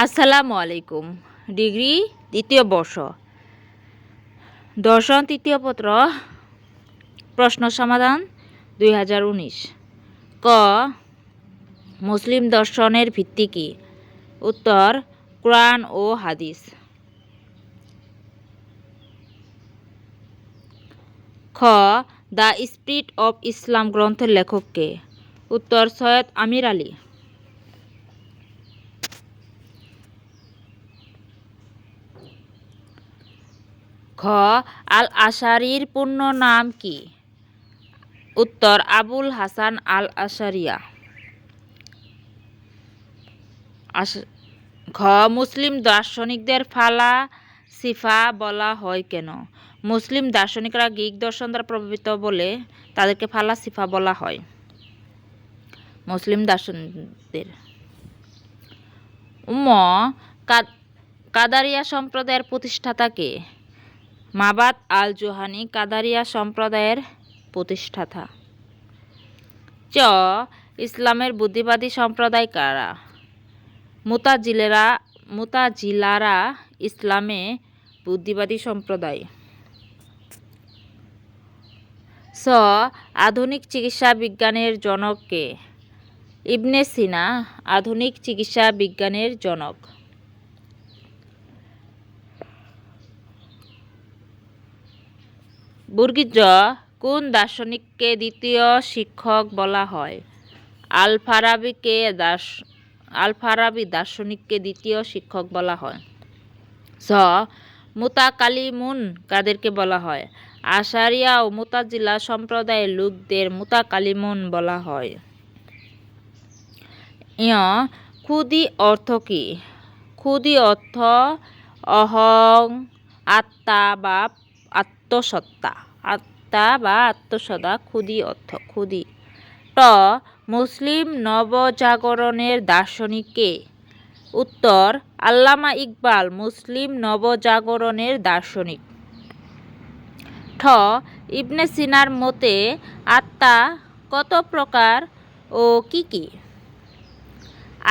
আসসালামু আলাইকুম। ডিগ্রি দ্বিতীয় বর্ষ, দর্শন তৃতীয় পত্র, প্রশ্ন সমাধান 2019। ক. মুসলিম দর্শনের ভিত্তি কি? উত্তর: কুরআন ও হাদিস। খ. দ্য স্পিরিট অব ইসলাম গ্রন্থের লেখক কে? উত্তর: সৈয়দ আমির আলী। খ. আল আশারির পূর্ণ নাম কি? উত্তর: আবুল হাসান আল আশারিয়া। খ. মুসলিম দার্শনিকদের ফালাসিফা বলা হয় কেন? মুসলিম দার্শনিকরা গ্রিক দর্শন দ্বারা প্রভাবিত বলে তাদেরকে ফালাসিফা বলা হয়। মুসলিম দার্শনিকদের কাদারিয়া সম্প্রদায়ের প্রতিষ্ঠাতা কে? মাবাদ আল জোহানি কাদারিয়া সম্প্রদায়ের প্রতিষ্ঠাতা। চ. ইসলামের বুদ্ধিবাদী সম্প্রদায় কারা? মুতাজিলারা ইসলামে বুদ্ধিবাদী সম্প্রদায়। ছ. আধুনিক চিকিৎসা বিজ্ঞানের জনক কে? ইবনে সিনা আধুনিক চিকিৎসা বিজ্ঞানের জনক। জ. কোন দার্শনিককে দ্বিতীয় শিক্ষক বলা হয়? আল ফারাবি দার্শনিককে দ্বিতীয় শিক্ষক বলা হয়। ছ. মুতাকালিমুন কাদেরকে বলা হয়? আশারিয়া ও মুতাজিলা সম্প্রদায়ের লোকদের মুতাকালিমুন বলা হয়। খুদি অর্থ কি? খুদি অর্থ অহং, আত্মা বা আত্মসত্তা। আত্মা বা আত্মসত্তা খুদি অর্থ। খুদি। ট. মুসলিম নবজাগরণের দার্শনিক কে? উত্তর: আল্লামা ইকবাল মুসলিম নবজাগরণের দার্শনিক। ঠ. ইবনে সিনার মতে আত্মা কত প্রকার ও কি কি?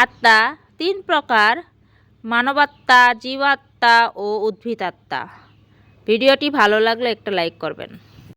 আত্মা 3 প্রকার: মানবাত্মা, জীবাত্মা ও উদ্ভিদাত্মা। ভিডিওটি ভালো লাগলে একটা লাইক করবেন।